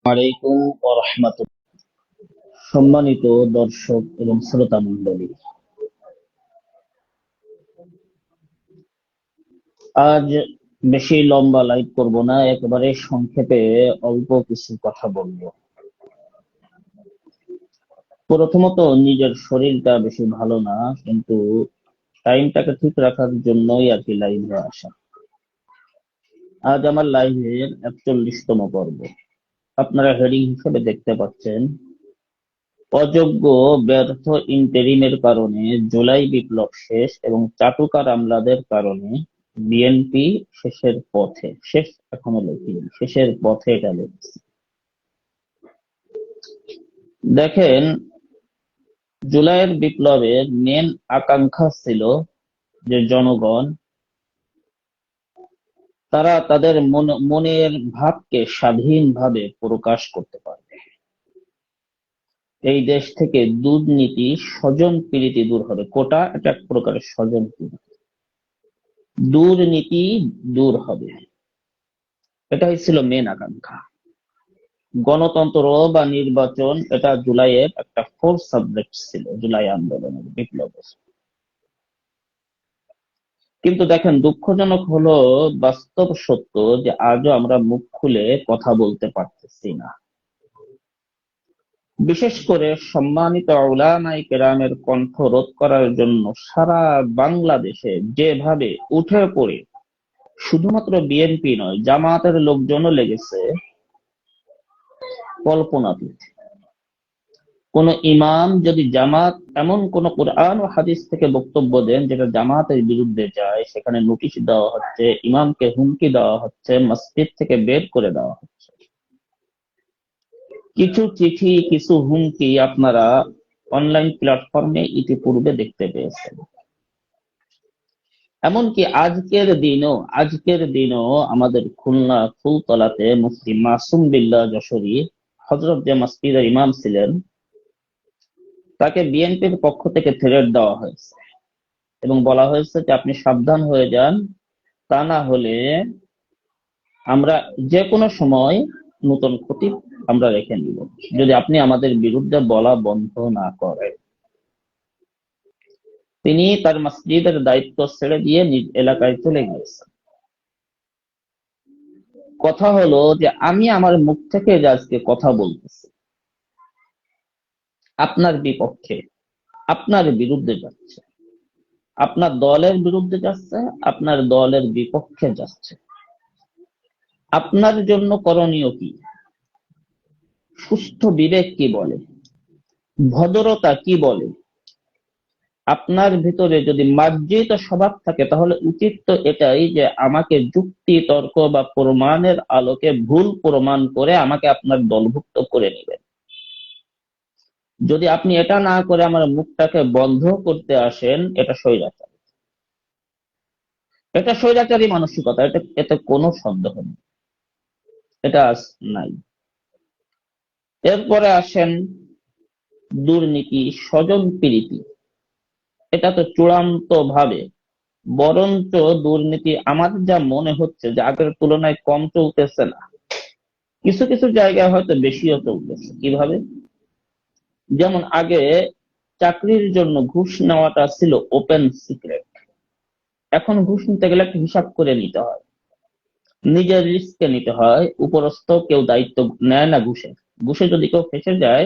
আলাইকুম ওয়া রাহমাতুল্লাহ। সম্মানিত দর্শক এবং শ্রোতা মণ্ডলী, আজ বেশি লম্বা লাইভ করব না, একেবারে সংক্ষেপে অল্প কিছু কথা বলবো। প্রথমত, নিজের শরীরটা বেশি ভালো না, কিন্তু টাইমটাকে ঠিক রাখার জন্যই আর কি লাইভে আসা। আজ আমার লাইভের 41তম পর্ব। আপনারা হেডিং হিসেবে দেখতে পাচ্ছেন, অযোগ্য ব্যর্থ ইন্টেরিমের কারণে জুলাই বিপ্লব শেষ এবং চাটুকার আমলাদের কারণে বিএনপি শেষের পথে। শেষ এখনো লেখিনি, শেষের পথে এটা লিখছি। দেখেন, জুলাইয়ের বিপ্লবের মেন আকাঙ্ক্ষা ছিল যে জনগণ তারা তাদের মনের ভাবকে স্বাধীনভাবে প্রকাশ করতে পারবে। এই দেশ থেকে দুর্নীতি, স্বজন প্রীতি দূর হবে। কোটা এটা এক প্রকারের স্বজন প্রীতি, দুর্নীতি দূর হবে, এটাই ছিল মেন আকাঙ্ক্ষা। গণতন্ত্র বা নির্বাচন এটা জুলাইয়ের একটা ফোর্স সাবজেক্ট ছিল, জুলাই আন্দোলনের বিপ্লবের। কিন্তু দেখেন, দুঃখজনক হলো বাস্তব সত্য যে আজও আমরা মুখ খুলে কথা বলতে পারতেছি না। বিশেষ করে সম্মানিত উলামায়ে কেরামের কণ্ঠ রোধ করার জন্য সারা বাংলাদেশে যেভাবে উঠে পড়ে শুধুমাত্র বিএনপি নয়, জামায়াতের লোকজনও লেগেছে, কল্পনাতীত। কোন ইমাম যদি জামাত এমন কোন কোরআন ও হাদিস থেকে বক্তব্য দেন যেটা জামাতের বিরুদ্ধে যায়, সেখানে নোটিশ দেওয়া হচ্ছে, ইমামকে হুমকি দেওয়া হচ্ছে, মসজিদ থেকে বের করে দেওয়া হচ্ছে। কিছু চিঠি, কিছু হুমকি আপনারা অনলাইন প্ল্যাটফর্মে ইতিপূর্বে দেখতে পেয়েছেন। এমনকি আজকের দিনও আমাদের খুলনা ফুলতলাতে মুফতি মাসুম বিল্লাহ যশোরী হযরত যে মসজিদের ইমাম ছিলেন, তাকে বিএনপির পক্ষ থেকে থ্রেট দেওয়া হয়েছে এবং বলা হয়েছে যে আপনি সাবধান হয়ে যান, তা না হলে আমরা যে কোনো সময় নতুন খতিব আমরা রেখে নিব যদি আপনি আমাদের বিরুদ্ধে বলা বন্ধ না করেন। তিনি তার মসজিদের দায়িত্ব ছেড়ে দিয়ে নিজ এলাকায় চলে গিয়েছেন। কথা হলো যে আমি আমার মুখ থেকে যে আজকে কথা বলতেছি আপনার বিপক্ষে, আপনার বিরুদ্ধে যাচ্ছে, আপনার দলের বিরুদ্ধে যাচ্ছে, আপনার দলের বিপক্ষে যাচ্ছে। আপনার জন্য করণীয় কি? সুস্থ বিবেক কি বলে? ভদ্রতা কি বলে? আপনার ভিতরে যদি মার্জিত স্বভাব থাকে, তাহলে উচিত তো এটাই যে আমাকে যুক্তি, তর্ক বা প্রমাণের আলোকে ভুল প্রমাণ করে আমাকে আপনার দলভুক্ত করে নেবেন। যদি আপনি এটা না করে আমার মুখটাকে বন্ধ করতে আসেন, এটা স্বৈরাচার, এটা স্বৈরাচারী মানসিকতা, এতে কোনো সন্দেহ নেই, এটা নাই। এরপরে আসেন দুর্নীতি, স্বজন প্রীতি। এটা তো চূড়ান্ত ভাবে, বরঞ্চ দুর্নীতি আমার যা মনে হচ্ছে যে আগের তুলনায় কম চলতেছে না, কিছু কিছু জায়গায় হয়তো বেশিও চলতেছে। কিভাবে? যেমন আগে চাকরির জন্য ঘুষ নেওয়াটা ছিল ওপেন সিক্রেট, এখন ঘুষ নিতে গেলে একটা হিসাব করে নিতে হয়, নিজের রিস্কে নিতে হয়। উপরস্থ কেউ দায়িত্ব নেয় না ঘুষে। ঘুষে যদি কেউ ফেঁসে যায়,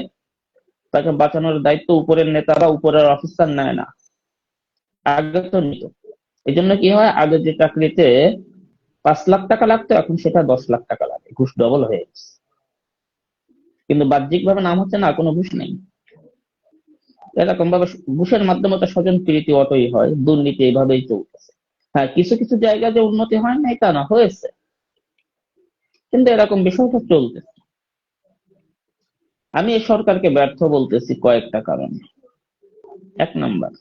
তাকে বাঁচানোর দায়িত্ব উপরের নেতা বা উপরের অফিসার নেয় না, আগে তো নিত। এই জন্য কি হয়, আগে যে চাকরিতে 5 লাখ টাকা লাগতো, এখন সেটা 10 লাখ টাকা লাগে, ঘুষ ডবল হয়ে গেছে। কিন্তু বাহ্যিক ভাবে নাম হচ্ছে না, কোনো ঘুষ নেই। এরকম ভাবে ঘুষের মাধ্যমে তো স্বজন প্রীতি অটই হয়, দুর্নীতি এইভাবেই চলতেছে। হ্যাঁ, কিছু কিছু জায়গায় যে উন্নতি হয় না তা না, হয়েছে, কিন্তু এরকম বিষয়টা চলতেছে। আমি এই সরকারকে ব্যর্থ বলতেছি কয়েকটা কারণে। 1 নাম্বার,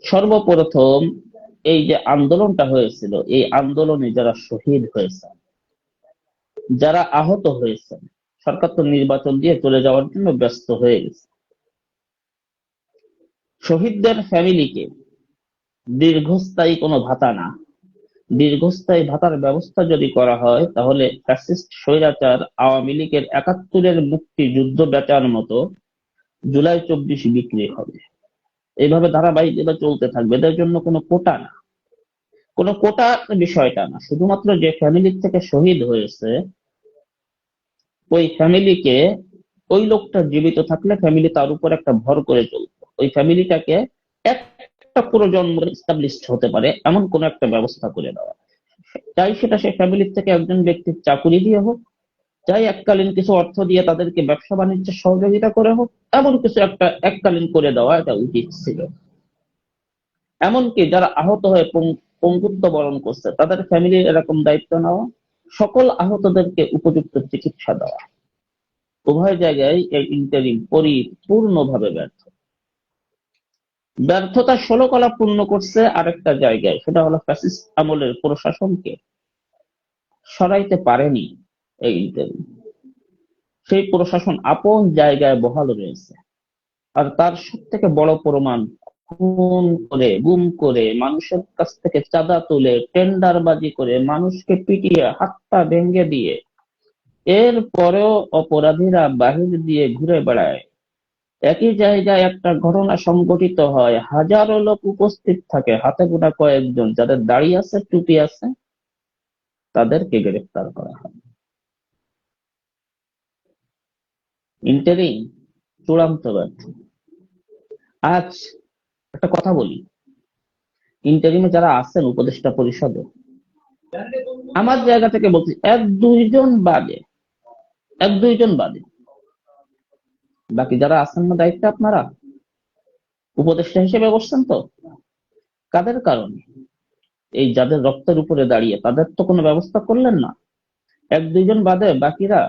সর্বপ্রথম এই যে আন্দোলনটা হয়েছিল, এই আন্দোলনে যারা শহীদ হয়েছেন, যারা আহত হয়েছেন, সরকার তো নির্বাচন দিয়ে চলে যাওয়ার জন্য ব্যস্ত হয়ে গেছে। শহীদদের ফ্যামিলিকে দীর্ঘস্থায়ী কোনো ভাতা না, দীর্ঘস্থায়ী ভাতার ব্যবস্থা যদি করা হয়, তাহলে ফ্যাসিস্ট স্বৈরাচার আওয়ামী লীগের ৭১-এর মুক্তিযুদ্ধ বেচার মতো জুলাই ২৪ বিক্রি হবে। এইভাবে ধারাবাহিক এটা চলতে থাকবে। এদের জন্য কোনো কোটা না, কোনো কোটা বিষয়টা না, শুধুমাত্র যে ফ্যামিলি থেকে শহীদ হয়েছে ওই ফ্যামিলিকে, ওই লোকটা জীবিত থাকলে ফ্যামিলি তার উপর একটা ভর করে চলতো, ওই ফ্যামিলিটাকে একটা প্রজন্ম এস্টাবলিশড হতে পারে এমন কোন একটা ব্যবস্থা করে দেওয়া। চাই সেটা সে ফ্যামিলির থেকে একজন ব্যক্তির চাকুরি দিয়ে হোক, চাই এককালীন কিছু অর্থ দিয়ে তাদেরকে ব্যবসা বাণিজ্যে সহযোগিতা করে হোক, এমন কিছু একটা এককালীন করে দেওয়া এটা উচিত ছিল। এমনকি যারা আহত হয়ে পঙ্গুত্ব বরণ করছে তাদের ফ্যামিলির এরকম দায়িত্ব নেওয়া, সকল আহতদেরকে উপযুক্ত চিকিৎসা দেওয়া। উভয় জায়গায় এই ইন্টারিম পরিপূর্ণভাবে ব্যর্থ। ব্যর্থতা ষোলকলা পূর্ণ করছে আরেকটা জায়গায়, সেটা হলো ফ্যাসিস্ট আমলের প্রশাসনকে সরাইতে পারেনি এই ইন্টারিম। সেই প্রশাসন আপন জায়গায় বহাল রয়েছে। আর তার সব থেকে বড় প্রমাণ, খুন করে, গুম করে, মানুষের কাছ থেকে চাঁদা তুলে, টেন্ডারবাজি করে, মানুষকে পিটিয়ে হাত পা ভেঙে দিয়ে এর পরেও অপরাধীরা বাহির দিয়ে ঘুরে বেড়ায়। একই জায়গায় একটা ঘটনা সংঘটিত হয়, হাজারো লোক উপস্থিত থাকে, হাতে গোনা কয়েকজন যাদের দাড়ি আছে, টুপি আছে, তাদেরকে গ্রেফতার করা হয়। ইন্টারিম চূড়ান্ত ব্যর্থ। আজ একটা কথা বলি, ইন্টারিমে যারা আছেন উপদেষ্টা পরিষদে, আমার জায়গা থেকে বলছি এক দুইজন বাদে বাকি যারা আছেন না দায়িত্বে, আপনারা উপদেষ্টা হিসেবে বসছেন তো কাদের কারণে? এই যাদের রক্তের উপরে দাঁড়িয়ে তাদের তো কোনো ব্যবস্থা করলেন না। এক দুইজন বাদে বাকিরা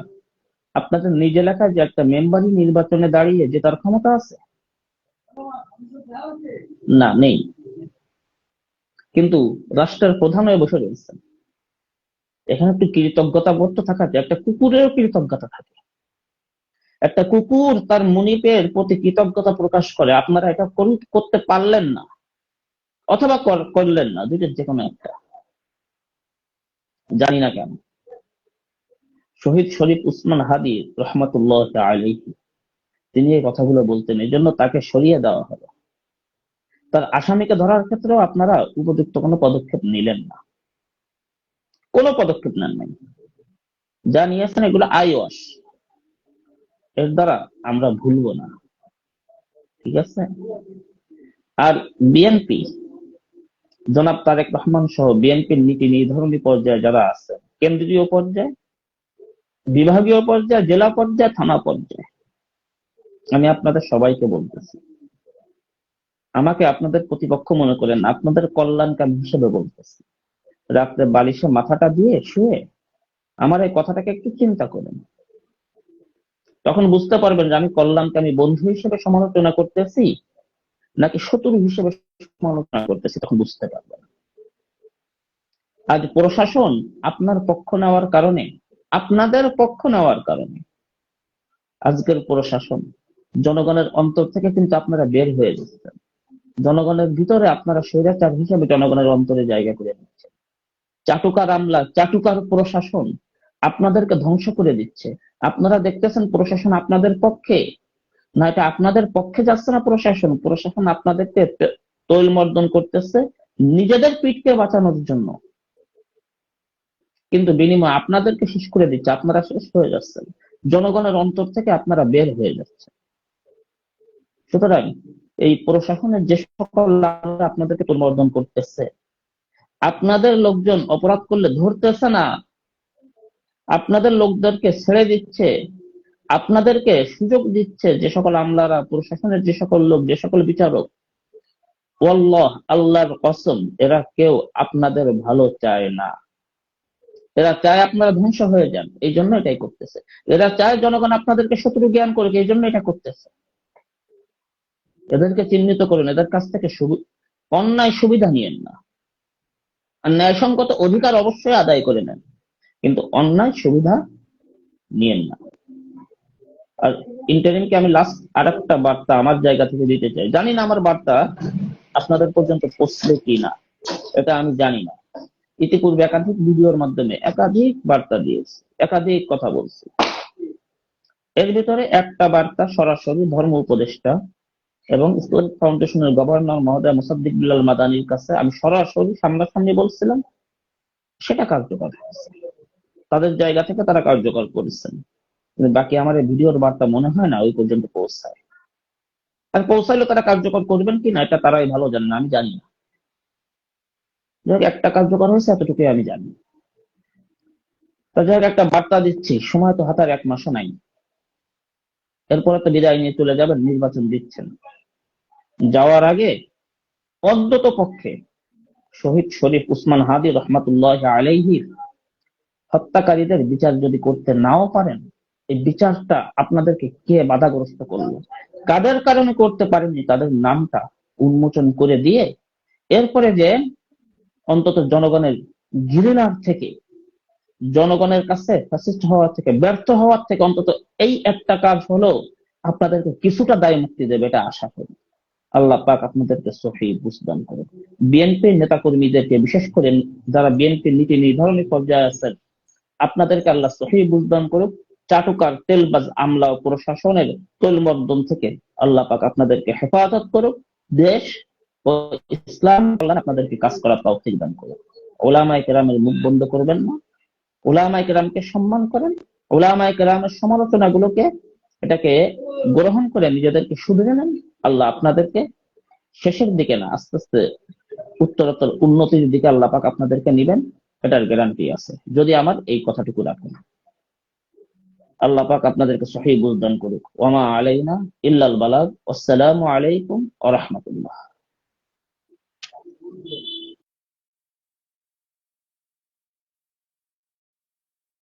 আপনাদের নিজ এলাকায় যে একটা মেম্বারই নির্বাচনে দাঁড়িয়ে জেতার ক্ষমতা আছে? না, নেই। কিন্তু রাষ্ট্রের প্রধান হয়ে বসে রয়েছেন। এখানে একটু কৃতজ্ঞতা বোধ তো থাকা, একটা কুকুরেরও কৃতজ্ঞতা থাকে। একটা কুকুর তার মুনিপের প্রতি কৃতজ্ঞতা প্রকাশ করে, আপনারা এটা করতে পারলেন না অথবা করলেন না, দুইটার যে কোনো একটা। জানি না কেন শহীদ শরীফ উসমান হাদি রহমতুল্লাহ আলাইহি তিনি এই কথাগুলো বলতেন, এই জন্য তাকে সরিয়ে দেওয়া হলো। তার আসামিকে ধরার ক্ষেত্রেও আপনারা উপযুক্ত কোনো পদক্ষেপ নিলেন না, কোনো পদক্ষেপ নেন নাই। যা নিয়েছেন এগুলো আইওয়াশ, এর দ্বারা আমরা ভুলবো না, ঠিক আছে? আর বিএনপি, জনাব তারেক রহমান সহ বিএনপির নীতি নির্ধারণী পর্যায়ে যারা আছে, কেন্দ্রীয় পর্যায়ে, বিভাগীয় পর্যায়ে, জেলা পর্যায়ে, থানা পর্যায়ে, আমি আপনাদের সবাইকে বলতেছি, আমাকে আপনাদের প্রতিপক্ষ মনে করেন, আপনাদের কল্যাণকামী হিসেবে বলতেছি। রাত্রে বালিশে মাথাটা দিয়ে শুয়ে আমার এই কথাটাকে একটু চিন্তা করেন, তখন বুঝতে পারবেন যে আমি কল্যাণকামী বন্ধু হিসেবে সমালোচনা করতেছি নাকি শত্রু হিসেবে সমালোচনা করতেছি, তখন বুঝতে পারবেন। আজ প্রশাসন আপনার পক্ষ নেওয়ার কারণে, আপনাদের পক্ষ নেওয়ার কারণে আজকের প্রশাসন জনগণের অন্তর থেকে কিন্তু আপনারা বের হয়ে যাচ্ছেন। জনগণের ভিতরে আপনারা স্বৈরাচার হিসেবে জনগণের অন্তরে জায়গা করে দিচ্ছেন। চাটুকার আমলা, চাটুকার প্রশাসন আপনাদেরকে ধ্বংস করে দিচ্ছে। আপনারা দেখতেছেন প্রশাসন আপনাদের পক্ষে না, এটা আপনাদের পক্ষে যাচ্ছে না। প্রশাসন আপনাদেরকে তৈলমর্দন করতেছে নিজেদের পিঠকে বাঁচানোর জন্য, কিন্তু বিনিময়ে আপনাদেরকে শেষ করে দিচ্ছে। আপনারা শেষ হয়ে যাচ্ছেন, জনগণের অন্তর থেকে আপনারা বের হয়ে যাচ্ছেন। সুতরাং এই প্রশাসনের যে সকল আপনাদেরকে তৈলমর্দন করতেছে, আপনাদের লোকজন অপরাধ করলে ধরতেছে না, আপনাদের লোকদেরকে ছেড়ে দিচ্ছে, আপনাদেরকে সুযোগ দিচ্ছে যে সকল আমলারা, প্রশাসনের যে সকল লোক, যে সকল বিচারক, ওয়াল্লাহ, আল্লাহর কসম, এরা কেউ আপনাদের ভালো চায় না। এরা চায় আপনারা ধ্বংস হয়ে যান, এই জন্য এটাই করতেছে। এরা চায় জনগণ আপনাদেরকে শত্রু জ্ঞান করুক, এই জন্য এটা করতেছে। এদেরকে চিহ্নিত করুন, এদের কাছ থেকে অন্যায় সুবিধা নিয়েন না। আর ন্যায়সঙ্গত অধিকার অবশ্যই আদায় করে নেন, কিন্তু অন্যায় সুবিধা নিয়েন না। আর ইন্টারিমকে আমি লাস্ট আরেকটা বার্তা আমার জায়গা থেকে দিতে চাই। জানি না আমার বার্তা আপনাদের পর্যন্ত পৌঁছবে কি না, এটা আমি জানি না, ইতিপূর্বে একাধিক ভিডিওর মাধ্যমে একাধিক বার্তা দিয়েছি, একাধিক কথা বলছি। এর ভিতরে একটা বার্তা সরাসরি ধর্ম উপদেষ্টা এবং ইসলামিক ফাউন্ডেশনের গভর্নর মহোদয় মুসাদ্দিক বিল্লাল মাদানির কাছে আমি সরাসরি সামনাসামনি বলছিলাম, সেটা কার্যকর হয়েছে। তাদের জায়গা থেকে তারা কার্যকর করেছেন, কিন্তু বাকি আমার এই ভিডিওর বার্তা মনে হয় না ওই পর্যন্ত পৌঁছায়। আর পৌঁছাইলে তারা কার্যকর করবেন কিনা এটা তারাই ভালো জানেন, আমি জানি না। যাই হোক, একটা কার্যকর হয়েছে এতটুকুই আমি জানি। তা যাই হোক, একটা বার্তা দিচ্ছি, সময় তো হাতার 1 মাসও নাই। এরপরে তো বিদায় নিয়ে চলে যাবেন, নির্বাচন দিচ্ছেন। যাওয়ার আগে অন্তত পক্ষে শহীদ শরীফ উসমান হাদি রহমাতুল্লাহ আলাইহির হত্যাকারীদের বিচার যদি করতে নাও পারেন, এই বিচারটা আপনাদেরকে কে বাধাগ্রস্ত করলো, কাদের কারণে করতে পারেননি, তাদের নামটা উন্মোচন করে দিয়ে এরপরে যে অন্তত জনগণের ঘৃণার থেকে, জনগণের কাছে ফ্যাসিস্ট হওয়ার থেকে, ব্যর্থ হওয়ার থেকে অন্তত এই একটা কাজ হলো আপনাদেরকে কিছুটা দায় মুক্তি দেবে, এটা আশা করি। আল্লাহ পাক আপনাদেরকে সহি বুঝদান করুন। বিএনপির নেতা কর্মীদেরকে, বিশেষ করে যারা বিএনপির নীতি নির্ধারণী পর্যায়ে আছেন, আপনাদেরকে আল্লাহ সহি বুঝদান করুক। চাটুকার তেলবাজ আমলা ও প্রশাসনের তৈলমর্দন থেকে আল্লাহ পাক আপনাদেরকে হেফাজত করুক। দেশ ও ইসলাম কল্যাণ আপনাদেরকে কাজ করার তৌফিক দান করুক। ওলামায়ে কেরামের মুখ বন্ধ করবেন না, ওলামায়ে কেরামকে সম্মান করেন, ওলামায়ে কেরামের সমালোচনাগুলোকে এটাকে গ্রহণ করে নিজেদেরকে শুধরে নেন। আল্লাহ আপনাদেরকে শেষের দিকে না, আস্তে আস্তে উত্তরোত্তর উন্নতির দিকে আল্লাহ পাক আপনাদেরকে নিবেন, এটার গ্যারান্টি আছে যদি আমার এই কথাটুকু রাখেন। আল্লাহ পাক আপনাদেরকে সহিহ বুঝদান করুক। ওয়া মা আলাইনা ইল্লাল বালাগ। আসসালামু আলাইকুম ওয়া রাহমাতুল্লাহ।